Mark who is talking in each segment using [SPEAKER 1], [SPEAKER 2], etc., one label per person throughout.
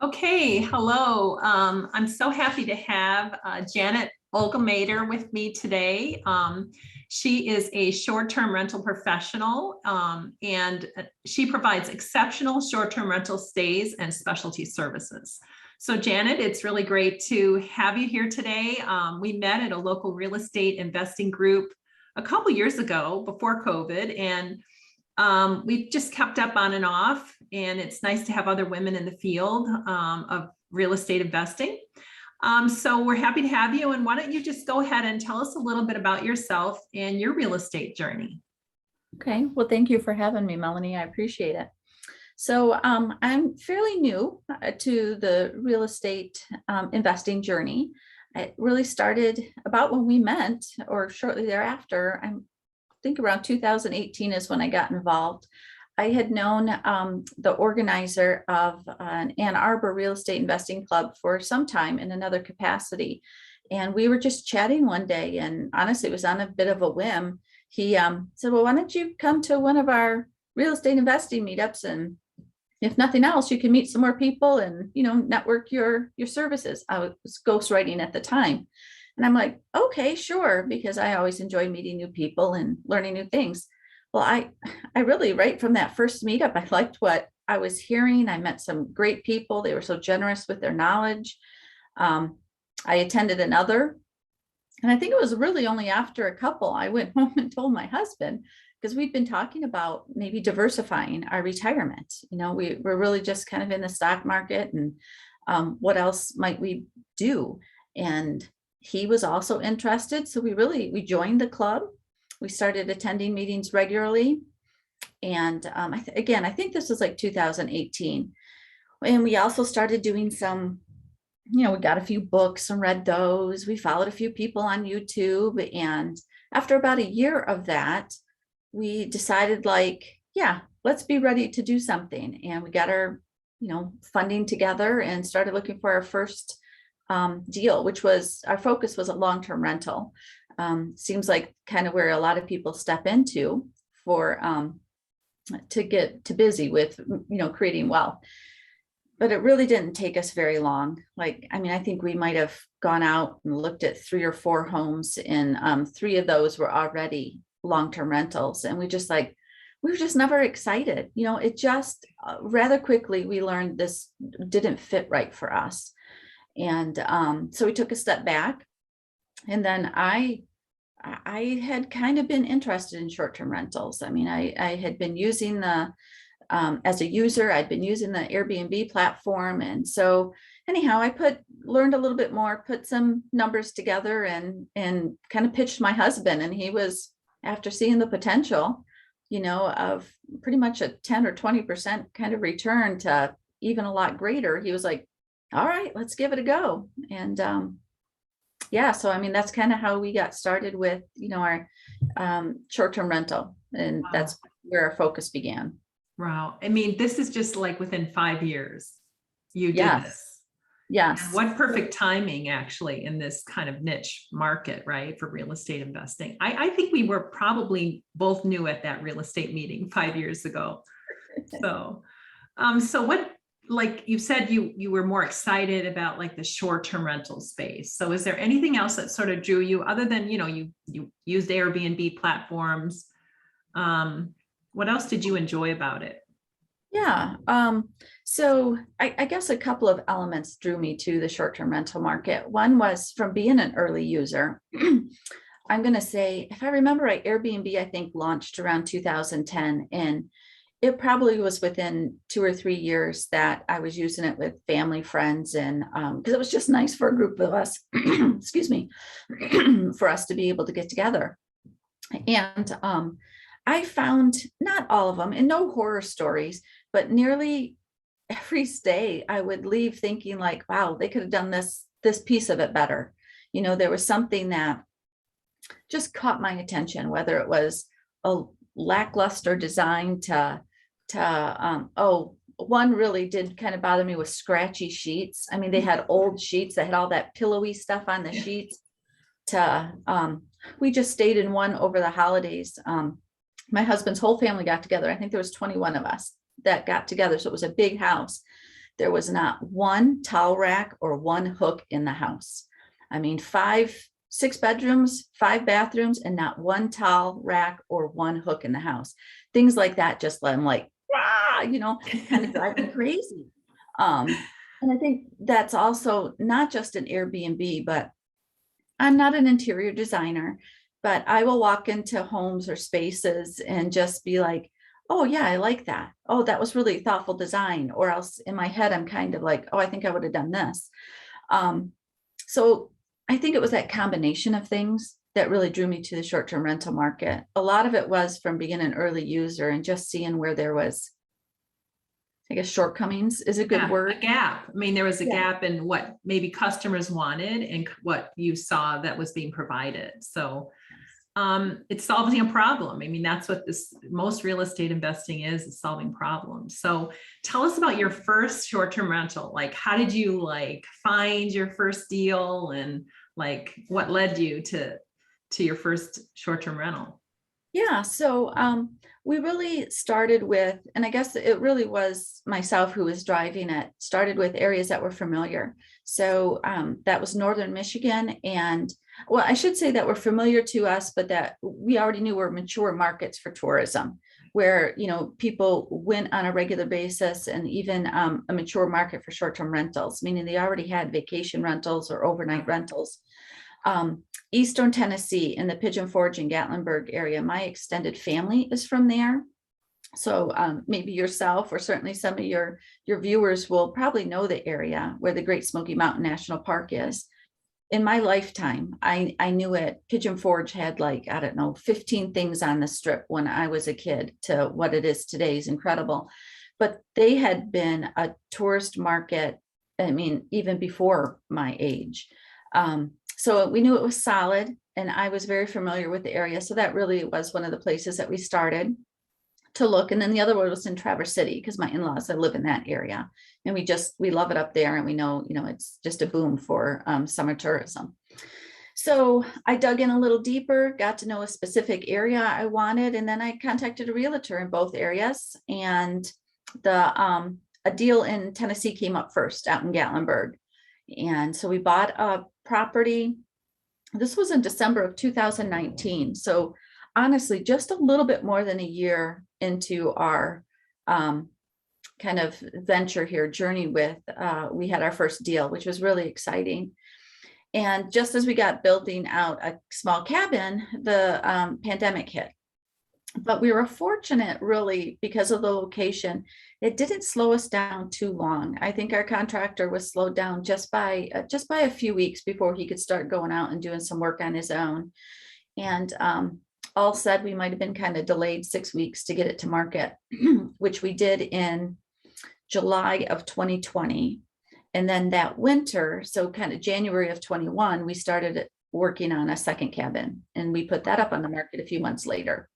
[SPEAKER 1] Okay, hello. I'm so happy to have Janet Ogle-Mater with me today. She is a short-term rental professional, and she provides exceptional short-term rental stays and specialty services. So Janet, it's really great to have you here today. We met at a local real estate investing group a couple years ago before COVID, and we've just kept up on and off, and it's nice to have other women in the field of real estate investing. So we're happy to have you. And why don't you just go ahead and tell us a little bit about yourself and your real estate journey?
[SPEAKER 2] Okay, well, thank you for having me, Melanie. I appreciate it. So I'm fairly new to the real estate investing journey. It really started about when we met, or shortly thereafter. I think around 2018 is when I got involved. I had known the organizer of an Ann Arbor real estate investing club for some time in another capacity. And we were just chatting one day, and honestly, it was on a bit of a whim. He said, well, why don't you come to one of our real estate investing meetups, and if nothing else, you can meet some more people and, network your services. I was ghostwriting at the time. And I'm like, okay, sure, because I always enjoy meeting new people and learning new things. Well, I really, right from that first meetup, I liked what I was hearing. I met some great people. They were so generous with their knowledge. I attended another, and I think it was really only after a couple, I went home and told my husband, because we'd been talking about maybe diversifying our retirement. We were really just kind of in the stock market, and what else might we do? And he was also interested. So we joined the club. We started attending meetings regularly. And I think this was like 2018. And we also started doing some, we got a few books and read those. We followed a few people on YouTube. And after about a year of that, we decided let's be ready to do something. And we got our, funding together and started looking for our first deal, which was our focus was a long-term rental. Seems like kind of where a lot of people step into for to get too busy with creating wealth. But it really didn't take us very long. I think we might have gone out and looked at 3 or 4 homes, and 3 of those were already long-term rentals, and we were just never excited. It just rather quickly we learned this didn't fit right for us. And so we took a step back, and then I had kind of been interested in short-term rentals. I had been using as a user, I'd been using the Airbnb platform. And so anyhow, learned a little bit more, put some numbers together, and kind of pitched my husband. And he was, after seeing the potential, of pretty much a 10 or 20% kind of return to even a lot greater, he was like, all right, let's give it a go. And so that's kind of how we got started with our short-term rental, and that's where our focus began.
[SPEAKER 1] Wow. This is just like within 5 years you did this.
[SPEAKER 2] Yes.
[SPEAKER 1] And what perfect timing, actually, in this kind of niche market, right, for real estate investing. I think we were probably both new at that real estate meeting 5 years ago. So what, like you said, you were more excited about the short-term rental space. So is there anything else that sort of drew you, other than, you used Airbnb platforms? What else did you enjoy about it?
[SPEAKER 2] Yeah. So I guess a couple of elements drew me to the short-term rental market. One was from being an early user. I'm going to say, if I remember right, Airbnb, I think, launched around 2010, and it probably was within 2 or 3 years that I was using it with family, friends, and because it was just nice for a group of us, excuse me, for us to be able to get together. And I found, not all of them, and no horror stories, but nearly every stay I would leave thinking wow, they could have done this piece of it better. There was something that just caught my attention, whether it was a lackluster design one really did kind of bother me with scratchy sheets. They had old sheets that had all that pillowy stuff on the sheets. We just stayed in one over the holidays. My husband's whole family got together. I think there was 21 of us that got together. So it was a big house. there was not one towel rack or one hook in the house. I mean, 6 bedrooms, 5 bathrooms, and not one towel rack or one hook in the house. Things like that just let them like, rah, kind of drive me crazy. And I think that's also not just an Airbnb, but I'm not an interior designer, but I will walk into homes or spaces and just be like, oh yeah, I like that. Oh, that was really thoughtful design. Or else in my head, I'm kind of like, oh, I think I would have done this. So I think it was that combination of things that really drew me to the short-term rental market. A lot of it was from being an early user and just seeing where there was, I guess, shortcomings is a good
[SPEAKER 1] Yeah,
[SPEAKER 2] word.
[SPEAKER 1] a gap. I mean, there was a
[SPEAKER 2] Yeah.
[SPEAKER 1] gap in what maybe customers wanted and what you saw that was being provided. So it's solving a problem. I mean, that's what most real estate investing is solving problems. So tell us about your first short-term rental. Like, how did you find your first deal, and what led you to your first short-term rental?
[SPEAKER 2] Yeah, so we really started with, and I guess it really was myself who was driving it, started with areas that were familiar. So that was Northern Michigan, and well, I should say that were familiar to us, but that we already knew were mature markets for tourism, where people went on a regular basis, and even a mature market for short-term rentals, meaning they already had vacation rentals or overnight rentals. Eastern Tennessee in the Pigeon Forge and Gatlinburg area. My extended family is from there. So maybe yourself or certainly some of your viewers will probably know the area where the Great Smoky Mountain National Park is. In my lifetime, I knew it. Pigeon Forge had 15 things on the strip when I was a kid to what it is today is incredible. But they had been a tourist market, I mean, even before my age. So we knew it was solid, and I was very familiar with the area. So that really was one of the places that we started to look. And then the other one was in Traverse City, because my in-laws that live in that area, and we love it up there, and we know, it's just a boom for summer tourism. So I dug in a little deeper, got to know a specific area I wanted, and then I contacted a realtor in both areas, and a deal in Tennessee came up first out in Gatlinburg. And so we bought a property. This was in December of 2019. So honestly, just a little bit more than a year into our kind of venture here, journey with, we had our first deal, which was really exciting. And just as we got building out a small cabin, the pandemic hit. But we were fortunate, really, because of the location. It didn't slow us down too long. I think our contractor was slowed down just by a few weeks before he could start going out and doing some work on his own. And all said, we might have been kind of delayed 6 weeks to get it to market, which we did in July of 2020. And then that winter, so kind of January of 21, we started working on a second cabin, and we put that up on the market a few months later.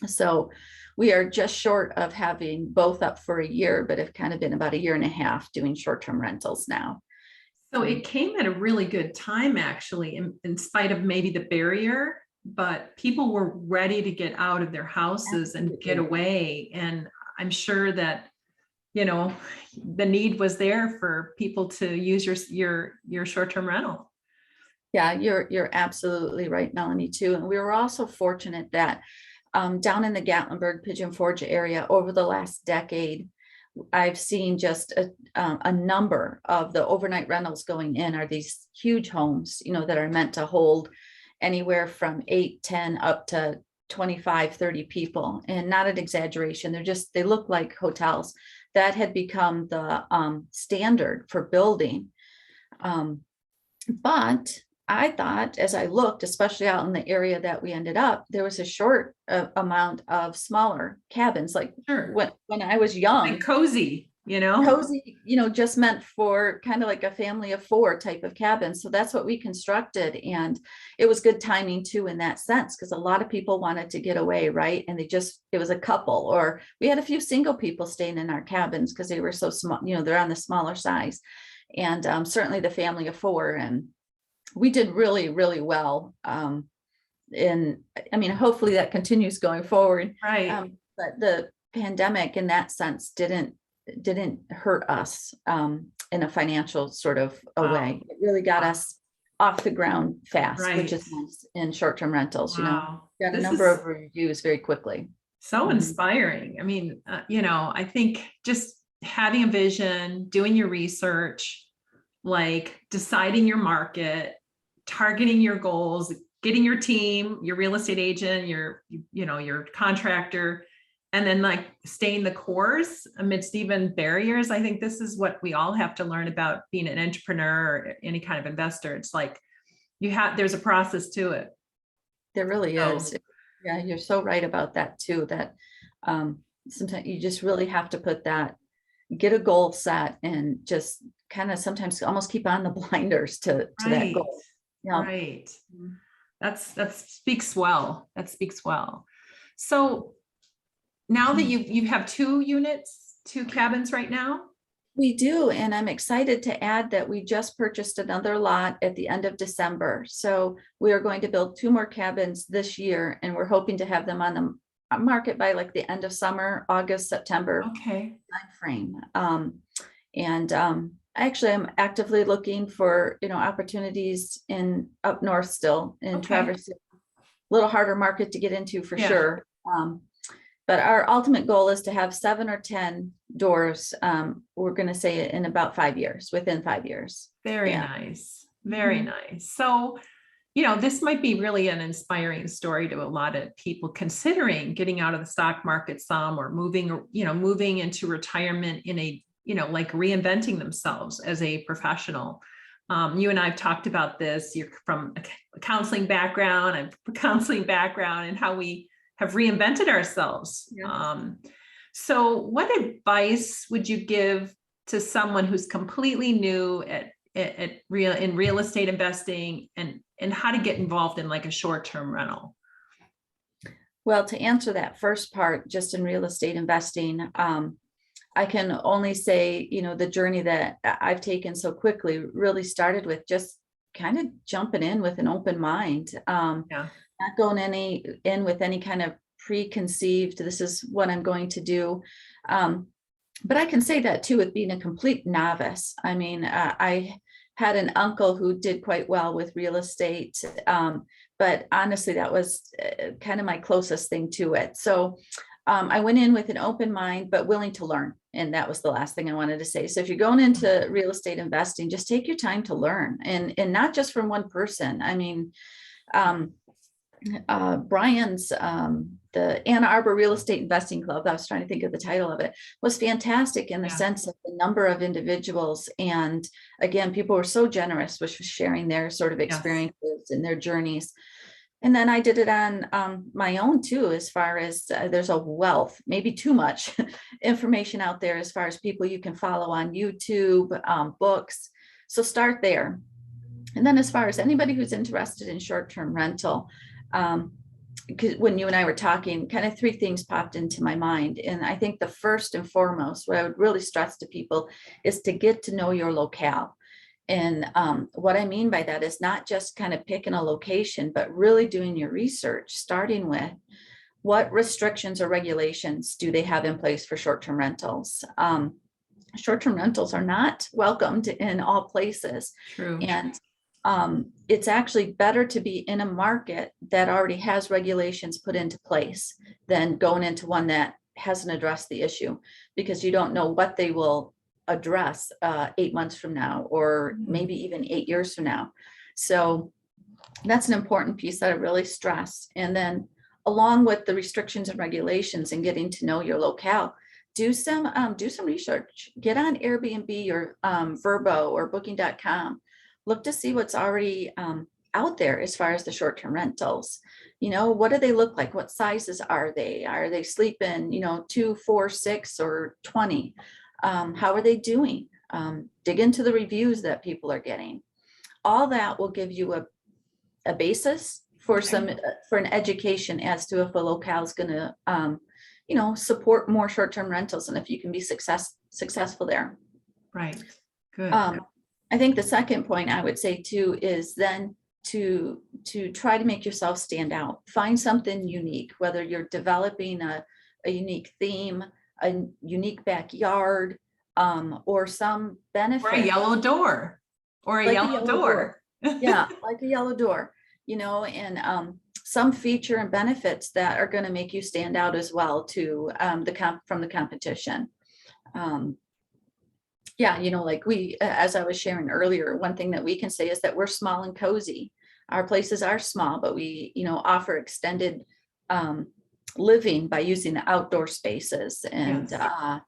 [SPEAKER 2] So we are just short of having both up for a year, but have kind of been about a year and a half doing short-term rentals now.
[SPEAKER 1] So it came at a really good time, actually, in spite of maybe the barrier, but people were ready to get out of their houses and get away. And I'm sure that, the need was there for people to use your short-term rental.
[SPEAKER 2] Yeah, you're absolutely right, Melanie, too. And we were also fortunate that down in the Gatlinburg, Pigeon Forge area over the last decade, I've seen just a number of the overnight rentals going in are these huge homes, that are meant to hold anywhere from 8, 10 up to 25, 30 people. And not an exaggeration. They look like hotels that had become the standard for building. But I thought, as I looked, especially out in the area that we ended up, there was a short amount of smaller cabins. Like
[SPEAKER 1] Sure.
[SPEAKER 2] when I was young,
[SPEAKER 1] Like cozy,
[SPEAKER 2] cozy, just meant for kind of like a family of 4 type of cabin. So that's what we constructed. And it was good timing too, in that sense, because a lot of people wanted to get away, right? And it was a couple, or we had a few single people staying in our cabins because they were so small, they're on the smaller size. And certainly the family of 4. And we did really, really well. Hopefully that continues going forward.
[SPEAKER 1] Right.
[SPEAKER 2] But the pandemic in that sense didn't didn't hurt us in a financial sort of a
[SPEAKER 1] Wow.
[SPEAKER 2] way. It really got us off the ground fast, which
[SPEAKER 1] Right.
[SPEAKER 2] is nice in short-term rentals,
[SPEAKER 1] Wow.
[SPEAKER 2] got a
[SPEAKER 1] This
[SPEAKER 2] number
[SPEAKER 1] is
[SPEAKER 2] of reviews very quickly.
[SPEAKER 1] so
[SPEAKER 2] Mhm.
[SPEAKER 1] inspiring. I mean, I think just having a vision, doing your research, like deciding your market, targeting your goals, getting your team, your real estate agent, your contractor, and then like staying the course amidst even barriers. I think this is what we all have to learn about being an entrepreneur or any kind of investor. It's like there's a process to it.
[SPEAKER 2] There really
[SPEAKER 1] So,
[SPEAKER 2] is. Yeah, you're so right about that too, that sometimes you just really have to get a goal set and just kind of sometimes almost keep on the blinders to that
[SPEAKER 1] right,
[SPEAKER 2] goal. Yeah.
[SPEAKER 1] right. That speaks well. That speaks well. So now that you have 2 units, 2 cabins right now?
[SPEAKER 2] We do, and I'm excited to add that we just purchased another lot at the end of December. So we are going to build 2 more cabins this year, and we're hoping to have them on the market by like the end of summer, August, September
[SPEAKER 1] Okay.
[SPEAKER 2] timeframe. Actually, I'm actively looking for opportunities in up north still in
[SPEAKER 1] Okay.
[SPEAKER 2] Traverse. A little harder market to get into for
[SPEAKER 1] Yeah.
[SPEAKER 2] sure. But our ultimate goal is to have 7 or 10 doors. We're going to say in about 5 years, within 5 years.
[SPEAKER 1] Very
[SPEAKER 2] Yeah.
[SPEAKER 1] nice. Very nice. So, this might be really an inspiring story to a lot of people considering getting out of the stock market some, or moving into retirement in a, like reinventing themselves as a professional. You and I have talked about this. You're from a counseling background, I'm a counseling background, and how we have reinvented ourselves.
[SPEAKER 2] Yeah.
[SPEAKER 1] So what advice would you give to someone who's completely new in real estate investing, and how to get involved in like a short-term rental?
[SPEAKER 2] Well, to answer that first part, just in real estate investing, I can only say, the journey that I've taken so quickly really started with just kind of jumping in with an open mind.
[SPEAKER 1] Yeah.
[SPEAKER 2] Not going in with any kind of preconceived, this is what I'm going to do. But I can say that too, with being a complete novice. I mean, I had an uncle who did quite well with real estate. But honestly, that was kind of my closest thing to it. So I went in with an open mind, but willing to learn. And that was the last thing I wanted to say. So if you're going into real estate investing, just take your time to learn, and not just from one person. I mean, Brian's, the Ann Arbor Real Estate Investing Club, I was trying to think of the title of it, was fantastic in the
[SPEAKER 1] Yeah.
[SPEAKER 2] sense of the number of individuals. And again, people were so generous with sharing their sort of experiences and their journeys. And then I did it on my own too, as far as there's a wealth, maybe too much information out there as far as people you can follow on YouTube, books. So start there. And then as far as anybody who's interested in short-term rental, because when you and I were talking, kind of 3 things popped into my mind. And I think the first and foremost, what I would really stress to people is to get to know your locale. And what I mean by that is not just kind of picking a location, but really doing your research, starting with what restrictions or regulations do they have in place for short-term rentals. Short-term rentals are not welcomed in all places.
[SPEAKER 1] True.
[SPEAKER 2] And it's actually better to be in a market that already has regulations put into place than going into one that hasn't addressed the issue, because you don't know what they will address 8 months from now, or maybe even 8 years from now. So that's an important piece that I really stress. And then along with the restrictions and regulations and getting to know your locale, do some research, get on Airbnb or Vrbo or booking.com. Look to see what's already out there as far as the short-term rentals. What do they look like? What sizes are they? Are they sleeping, 2, 4, 6, or 20? How are they doing? Dig into the reviews that people are getting. All that will give you a basis for for an education as to if a locale is going to, support more short-term rentals, and if you can be successful there.
[SPEAKER 1] Right. Good.
[SPEAKER 2] I think the second point I would say too is then to try to make yourself stand out. Find something unique, whether you're developing a unique theme, a unique backyard, or some
[SPEAKER 1] Or a
[SPEAKER 2] benefit.
[SPEAKER 1] yellow door, or a
[SPEAKER 2] Like a
[SPEAKER 1] yellow
[SPEAKER 2] yellow
[SPEAKER 1] door.
[SPEAKER 2] door. Yeah, like a yellow door, and some feature and benefits that are going to make you stand out as well to from the competition. Um, yeah, like as I was sharing earlier, one thing that we can say is that we're small and cozy. Our places are small, but we, offer extended living by using the outdoor spaces, and
[SPEAKER 1] Yes.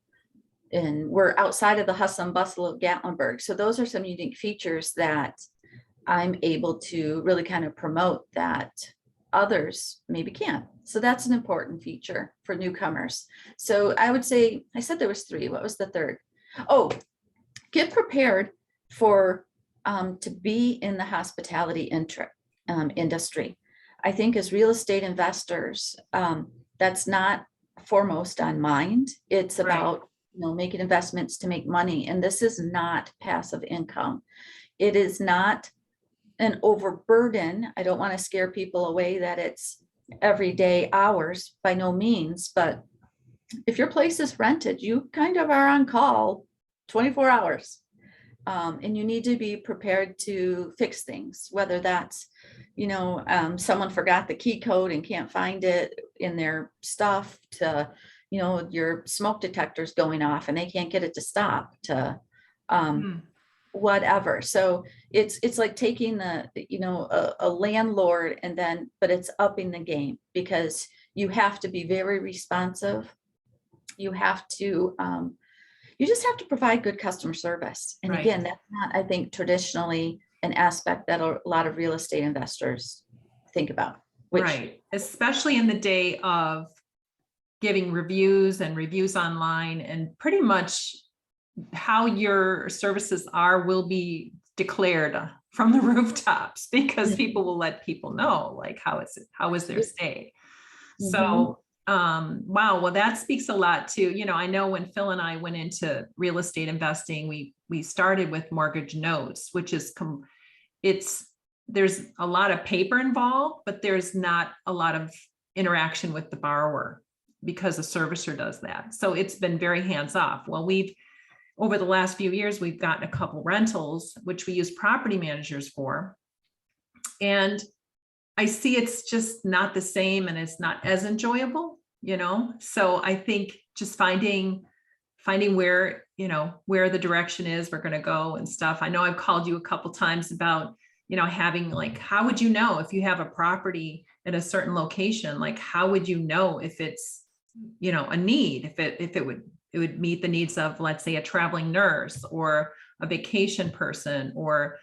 [SPEAKER 2] and we're outside of the hustle and bustle of Gatlinburg. So those are some unique features that I'm able to really kind of promote that others maybe can't. So that's an important feature for newcomers. So I would say, I said there was three. What was the third? Oh, get prepared for to be in the hospitality industry. I think as real estate investors, that's not foremost on mind. It's
[SPEAKER 1] Right.
[SPEAKER 2] about making investments to make money, and this is not passive income. It is not an overburden. I don't want to scare people away that it's everyday hours, by no means, but if your place is rented, you kind of are on call 24 hours. And you need to be prepared to fix things, whether that's, someone forgot the key code and can't find it in their stuff, to, your smoke detector's going off and they can't get it to stop, to whatever. So it's like taking a landlord, and then, but it's upping the game, because you have to be very responsive. You have to, you just have to provide good customer service. And
[SPEAKER 1] Right.
[SPEAKER 2] again, that's not, I think, traditionally an aspect that a lot of real estate investors think about.
[SPEAKER 1] Right. Especially in the day of giving reviews and reviews online, and pretty much how your services will be declared from the rooftops, because people will let people know, like, how is their stay. So wow, well, that speaks a lot too. I know when Phil and I went into real estate investing, we started with mortgage notes, which is there's a lot of paper involved, but there's not a lot of interaction with the borrower, because the servicer does that. So it's been very hands off. Well, over the last few years, we've gotten a couple rentals, which we use property managers for. And I see it's just not the same, and it's not as enjoyable, So I think just finding where, where the direction is we're going to go and stuff. I know I've called you a couple times about, having, like, how would you know if you have a property at a certain location? Like, how would you know if it's, a need, if it would meet the needs of, let's say, a traveling nurse or a vacation person, or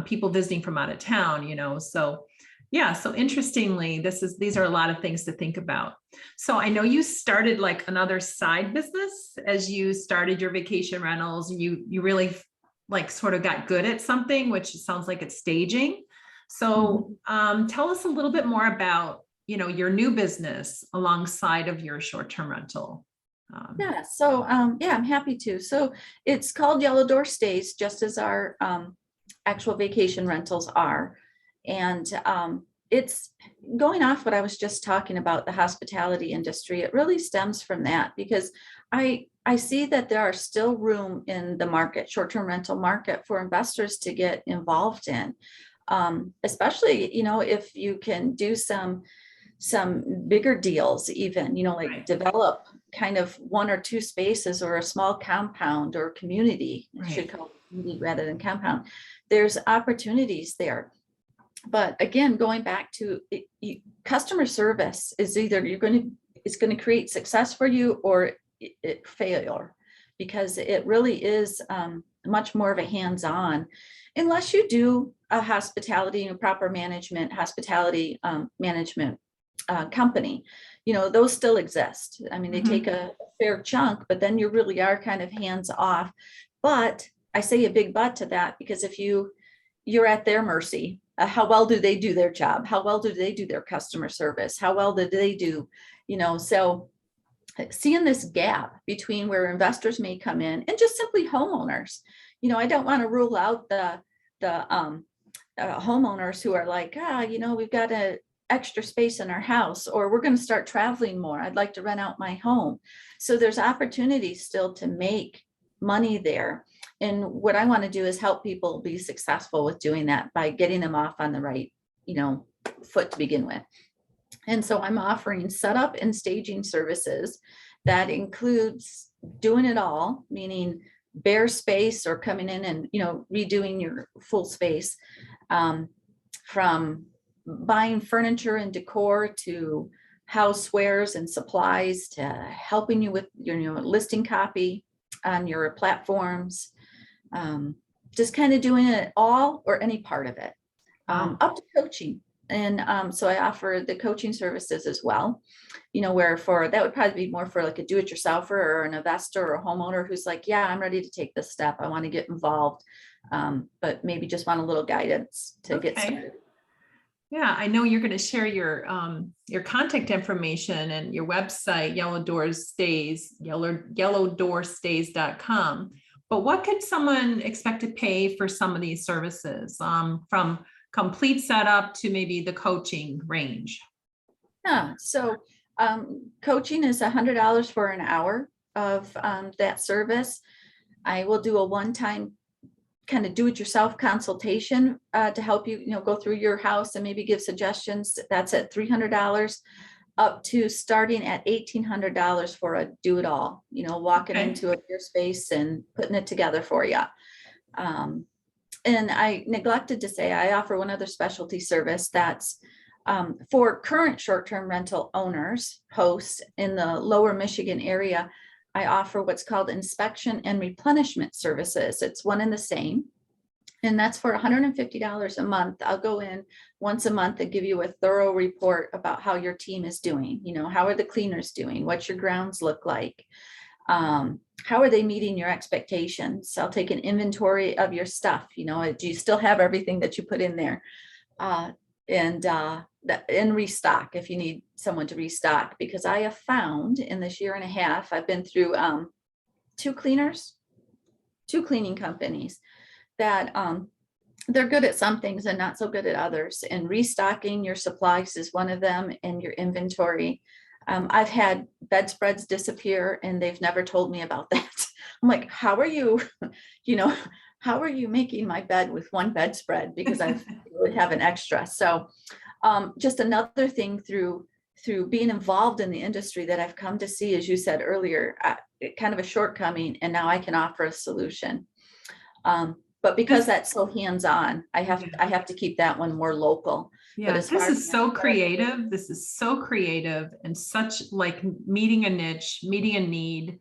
[SPEAKER 1] people visiting from out of town, so yeah. So interestingly, these are a lot of things to think about. So I know you started like another side business as you started your vacation rentals. You really like sort of got good at something, which sounds like it's staging. So tell us a little bit more about, your new business alongside of your short-term rental.
[SPEAKER 2] Yeah. So yeah, I'm happy to. So it's called Yellow Door Stays, just as our actual vacation rentals are. And it's going off what I was just talking about, the hospitality industry. It really stems from that, because I see that there are still room in the market, short-term rental market, for investors to get involved in, especially, if you can do some bigger deals, even, like
[SPEAKER 1] Right.
[SPEAKER 2] develop kind of one or two spaces, or a small compound or community. I should call it community rather than compound. There's opportunities there. But again, going back to customer service is either it's going to create success for you, or failure, because it really is much more of a hands-on, unless you do a hospitality, proper management, hospitality management company. Those still exist. I mean, they take a fair chunk, but then you really are kind of hands off. But I say a big but to that, because if you're at their mercy. How well do they do their job? How well do they do their customer service? How well do they do, so seeing this gap between where investors may come in, and just simply homeowners. I don't want to rule out the homeowners who are like, we've got extra space in our house, or we're going to start traveling more. I'd like to rent out my home. So there's opportunities still to make money there. And what I want to do is help people be successful with doing that by getting them off on the right, foot to begin with. And so I'm offering setup and staging services that includes doing it all, meaning bare space or coming in and, redoing your full space, from buying furniture and decor to housewares and supplies to helping you with your listing copy on your platforms, just kind of doing it all or any part of it, up to coaching. And so I offer the coaching services as well, where that would probably be more for like a do-it-yourselfer or an investor or a homeowner who's like, yeah, I'm ready to take this step. I want to get involved, but maybe just want a little guidance to get started.
[SPEAKER 1] Yeah, I know you're going to share your contact information and your website, yellowdoorstays.com. But what could someone expect to pay for some of these services, from complete setup to maybe the coaching range?
[SPEAKER 2] Yeah, so coaching is $100 for an hour of that service. I will do a one-time kind of do-it-yourself consultation to help you, go through your house and maybe give suggestions. That's at $300, up to starting at $1,800 for a do-it-all. Walking into your space and putting it together for you. And I neglected to say I offer one other specialty service that's for current short-term rental owners, hosts in the lower Michigan area. I offer what's called inspection and replenishment services. It's one and the same. And that's for $150 a month. I'll go in once a month and give you a thorough report about how your team is doing. How are the cleaners doing? What's your grounds look like? How are they meeting your expectations? I'll take an inventory of your stuff. Do you still have everything that you put in there? And restock if you need someone to restock, because I have found in this year and a half, I've been through two cleaning companies that they're good at some things and not so good at others. And restocking your supplies is one of them, and your inventory. I've had bedspreads disappear and they've never told me about that. I'm like, how are you, how are you making my bed with one bedspread? Because I would have an extra. So just another thing through being involved in the industry that I've come to see, as you said earlier, kind of a shortcoming, and now I can offer a solution. But because that's so hands-on, I have to keep that one more local.
[SPEAKER 1] Yeah, this is so creative. This is so creative and such like meeting a niche, meeting a need.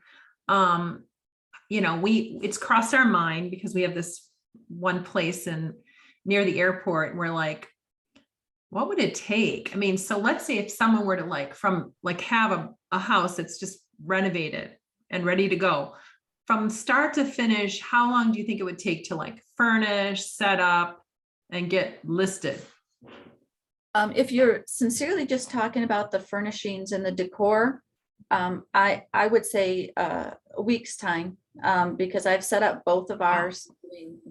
[SPEAKER 1] It's crossed our mind because we have this one place near the airport, and we're like, what would it take? I mean, so let's say if someone were to have a house that's just renovated and ready to go from start to finish, how long do you think it would take to furnish, set up, and get listed?
[SPEAKER 2] If you're sincerely just talking about the furnishings and the decor, I would say a week's time, because I've set up both of ours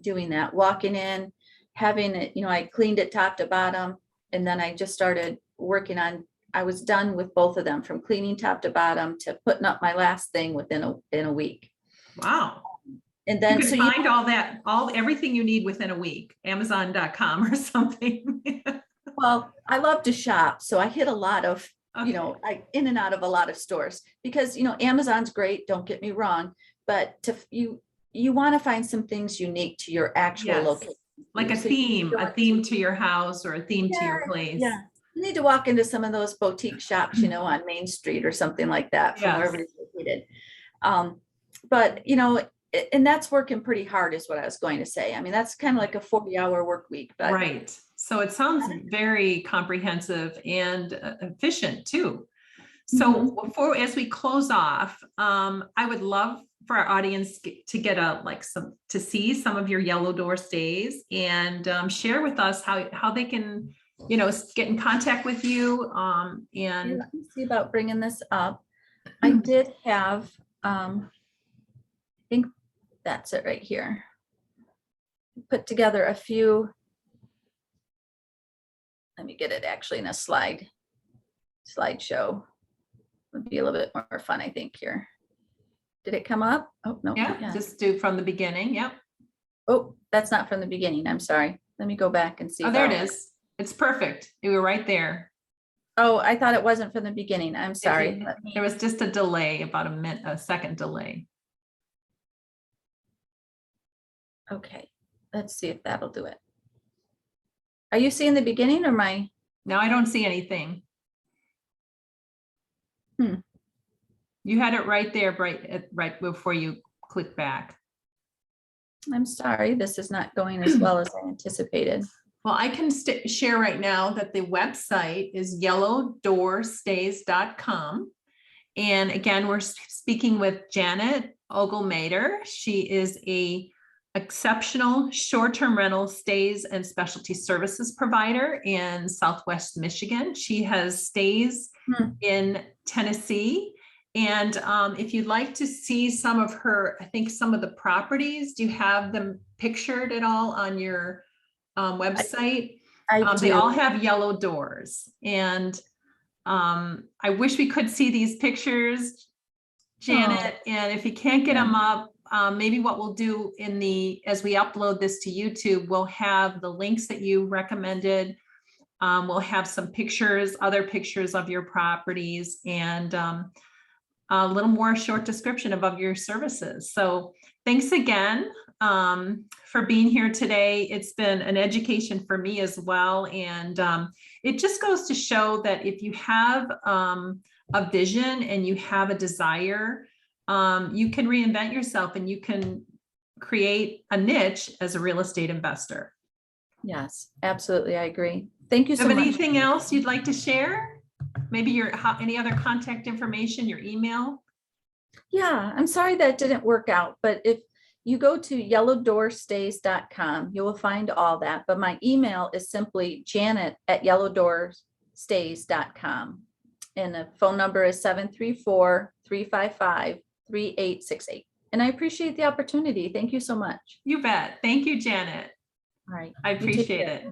[SPEAKER 2] doing that, walking in, having it, I cleaned it top to bottom, and then I just started working on, I was done with both of them, from cleaning top to bottom to putting up my last thing within a week.
[SPEAKER 1] Wow.
[SPEAKER 2] And then
[SPEAKER 1] you can find everything you need within a week, Amazon.com or something.
[SPEAKER 2] Well, I love to shop, so I hit a lot of, I in and out of a lot of stores, because, Amazon's great, don't get me wrong, but you want to find some things unique to your actual location.
[SPEAKER 1] Like a theme to your house or a theme to your place.
[SPEAKER 2] Yeah. You need to walk into some of those boutique shops, on Main Street or something like that, from wherever you're located. But, and that's working pretty hard is what I was going to say. I mean, that's kind of like a 40-hour work week. But
[SPEAKER 1] right. So it sounds very comprehensive and efficient too. So as we close off, I would love for our audience to get to see some of your Yellow Door Stays, and share with us how they can, get in contact with you. And
[SPEAKER 2] let me see about bringing this up. I did have, I think that's it right here. Put together a few Let me get it actually in a slideshow. Would be a little bit more fun, I think, here. Did it come up? Oh, no.
[SPEAKER 1] Yeah, just do from the beginning. Yep.
[SPEAKER 2] Oh, that's not from the beginning. I'm sorry. Let me go back and see.
[SPEAKER 1] Oh,
[SPEAKER 2] if
[SPEAKER 1] there it
[SPEAKER 2] I'll-
[SPEAKER 1] is. It's perfect. You were right there.
[SPEAKER 2] Oh, I thought it wasn't from the beginning. I'm sorry.
[SPEAKER 1] There was just a delay, about a second delay.
[SPEAKER 2] Okay, let's see if that'll do it. Are you seeing the beginning or my?
[SPEAKER 1] Now I don't see anything.
[SPEAKER 2] Hmm.
[SPEAKER 1] You had it right there, right before you click back.
[SPEAKER 2] I'm sorry, this is not going as well as I anticipated.
[SPEAKER 1] Well, I can share right now that the website is yellowdoorstays.com. And again, we're speaking with Janet Ogle-Mater. She is a exceptional short-term rental stays and specialty services provider in Southwest Michigan. She has stays in Tennessee. And if you'd like to see some of her, I think some of the properties, do you have them pictured at all on your website? They all have yellow doors. And I wish we could see these pictures, Janet. And if you can't get them up, maybe what we'll do as we upload this to YouTube, we'll have the links that you recommended. We'll have some pictures, other pictures of your properties, and a little more short description of your services. So thanks again for being here today. It's been an education for me as well. And it just goes to show that if you have a vision and you have a desire, you can reinvent yourself and you can create a niche as a real estate investor.
[SPEAKER 2] Yes, absolutely. I agree. Thank you so much.
[SPEAKER 1] Anything else you'd like to share? Maybe any other contact information, your email?
[SPEAKER 2] Yeah, I'm sorry that didn't work out, but if you go to yellowdoorstays.com, you will find all that. But my email is simply janet@yellowdoorstays.com. And the phone number is 734-355-3868. And I appreciate the opportunity. Thank you so much.
[SPEAKER 1] You bet. Thank you, Janet.
[SPEAKER 2] All right.
[SPEAKER 1] I appreciate it.